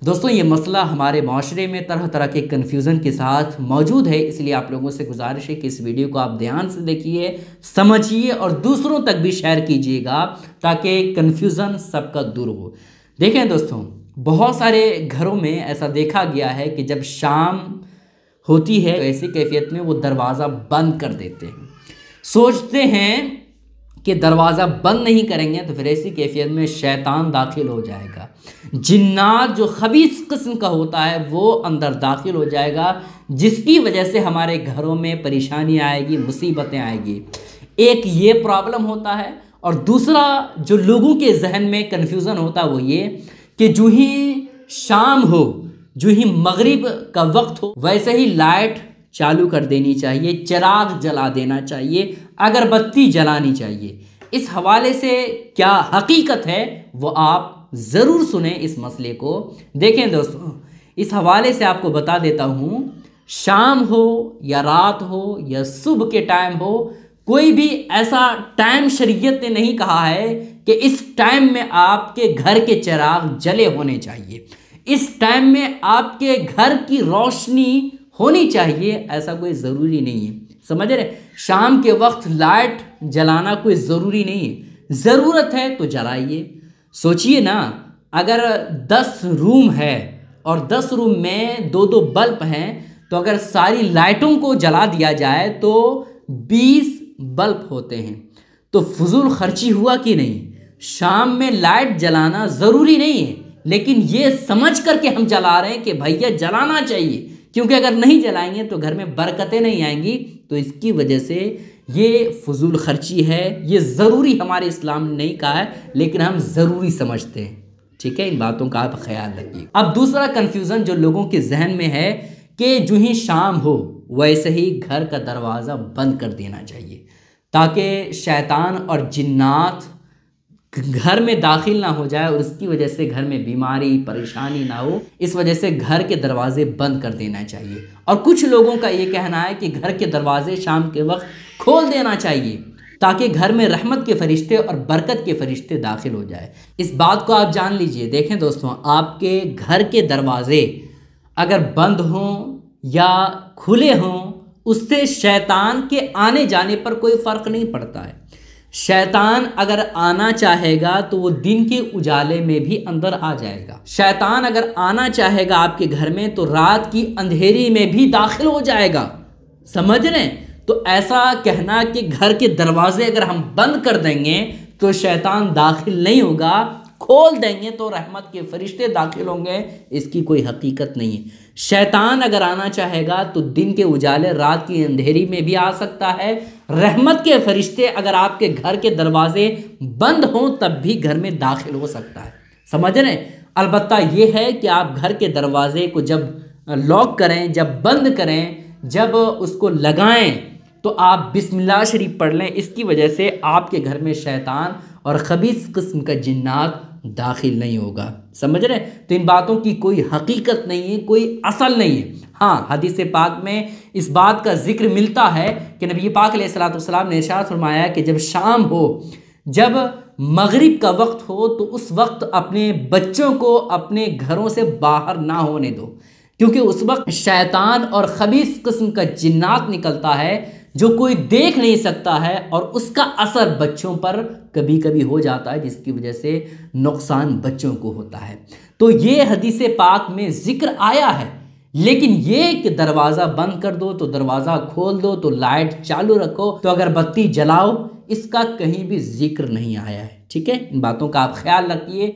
دوستوں یہ مسئلہ ہمارے معاشرے میں طرح طرح کے کنفیوژن کے ساتھ موجود ہے، اس لیے آپ لوگوں سے گزارش ہے کہ اس ویڈیو کو آپ دھیان سے دیکھیے، سمجھیے اور دوسروں تک بھی شیئر کیجیے گا تاکہ کنفیوژن سب کا دور ہو۔ دیکھیں دوستوں، بہت سارے گھروں میں ایسا دیکھا گیا ہے کہ جب شام ہوتی ہے ایسی کیفیت میں وہ دروازہ بند کر دیتے ہیں، سوچتے ہیں کہ دروازہ بند نہیں کریں گے تو پھر ایسی کیفیت میں شیطان داخل ہو جائے گا، جنات جو خبیث قسم کا ہوتا ہے وہ اندر داخل ہو جائے گا، جس کی وجہ سے ہمارے گھروں میں پریشانی آئے گی، مصیبتیں آئے گی۔ ایک یہ پرابلم ہوتا ہے، اور دوسرا جو لوگوں کے ذہن میں کنفیوژن ہوتا ہے وہ یہ کہ جو ہی شام ہو، جو ہی مغرب کا وقت ہو، ویسے ہی لائٹ چالو کر دینی چاہیے، چراغ جلا دینا چاہیے، اگربتی جلانی چاہیے۔ اس حوالے سے کیا حقیقت ہے وہ آپ ضرور سنیں اس مسئلے کو۔ دیکھیں دوستوں، اس حوالے سے آپ کو بتا دیتا ہوں، شام ہو یا رات ہو یا صبح کے ٹائم ہو، کوئی بھی ایسا ٹائم شریعت نے نہیں کہا ہے کہ اس ٹائم میں آپ کے گھر کے چراغ جلے ہونے چاہیے، اس ٹائم میں آپ کے گھر کی روشنی ہونی چاہیے، ایسا کوئی ضروری نہیں ہے۔ سمجھ رہے؟ شام کے وقت لائٹ جلانا کوئی ضروری نہیں ہے، ضرورت ہے تو جلائیے۔ سوچئے نا، اگر 10 روم ہے اور 10 روم میں 2 بلب ہیں تو اگر ساری لائٹوں کو جلا دیا جائے تو 20 بلب ہوتے ہیں، تو فضول خرچی ہوا کہ نہیں؟ شام میں لائٹ جلانا ضروری نہیں ہے، لیکن یہ سمجھ کر کے ہم جلا رہے ہیں کہ بھیا جلانا چاہیے، کیونکہ اگر نہیں جلائیں گے تو گھر میں برکتیں نہیں آئیں گی، تو اس کی وجہ سے یہ فضول خرچی ہے، یہ ضروری ہمارے اسلام نے نہیں کہا ہے لیکن ہم ضروری سمجھتے ہیں۔ ٹھیک ہے، ان باتوں کا آپ خیال رکھیے۔ اب دوسرا کنفیوژن جو لوگوں کے ذہن میں ہے کہ جو ہی شام ہو ویسے ہی گھر کا دروازہ بند کر دینا چاہیے تاکہ شیطان اور جنات گھر میں داخل نہ ہو جائے اور اس کی وجہ سے گھر میں بیماری پریشانی نہ ہو، اس وجہ سے گھر کے دروازے بند کر دینا چاہیے۔ اور کچھ لوگوں کا یہ کہنا ہے کہ گھر کے دروازے شام کے وقت کھول دینا چاہیے تاکہ گھر میں رحمت کے فرشتے اور برکت کے فرشتے داخل ہو جائے۔ اس بات کو آپ جان لیجئے۔ دیکھیں دوستوں، آپ کے گھر کے دروازے اگر بند ہوں یا کھلے ہوں، اس سے شیطان کے آنے جانے پر کوئی فرق نہیں پڑتا ہے۔ شیطان اگر آنا چاہے گا تو وہ دن کے اجالے میں بھی اندر آ جائے گا، شیطان اگر آنا چاہے گا آپ کے گھر میں تو رات کی اندھیری میں بھی داخل ہو جائے گا۔ سمجھ رہے ہیں؟ تو ایسا کہنا کہ گھر کے دروازے اگر ہم بند کر دیں گے تو شیطان داخل نہیں ہوگا، کھول دیں گے تو رحمت کے فرشتے داخل ہوں گے، اس کی کوئی حقیقت نہیں ہے۔ شیطان اگر آنا چاہے گا تو دن کے اجالے رات کی اندھیری میں بھی آ سکتا ہے، رحمت کے فرشتے اگر آپ کے گھر کے دروازے بند ہوں تب بھی گھر میں داخل ہو سکتا ہے۔ سمجھ رہے ہیں؟ البتہ یہ ہے کہ آپ گھر کے دروازے کو جب لاک کریں، جب بند کریں، جب اس کو لگائیں تو آپ بسم اللہ شریف پڑھ لیں، اس کی وجہ سے آپ کے گھر میں شیطان اور خبیث قسم کا جنات داخل نہیں ہوگا۔ سمجھ رہے ہیں؟ تو ان باتوں کی کوئی حقیقت نہیں ہے، کوئی اصل نہیں ہے۔ ہاں، حدیث پاک میں اس بات کا ذکر ملتا ہے کہ نبی پاک علیہ السلام نے ارشاد فرمایا کہ جب شام ہو، جب مغرب کا وقت ہو تو اس وقت اپنے بچوں کو اپنے گھروں سے باہر نہ ہونے دو، کیونکہ اس وقت شیطان اور خبیث قسم کا جنات نکلتا ہے جو کوئی دیکھ نہیں سکتا ہے، اور اس کا اثر بچوں پر کبھی کبھی ہو جاتا ہے جس کی وجہ سے نقصان بچوں کو ہوتا ہے۔ تو یہ حدیث پاک میں ذکر آیا ہے، لیکن یہ کہ دروازہ بند کر دو تو دروازہ کھول دو تو لائٹ چالو رکھو تو اگر بتی جلاؤ، اس کا کہیں بھی ذکر نہیں آیا ہے۔ ٹھیک ہے، ان باتوں کا آپ خیال رکھیے۔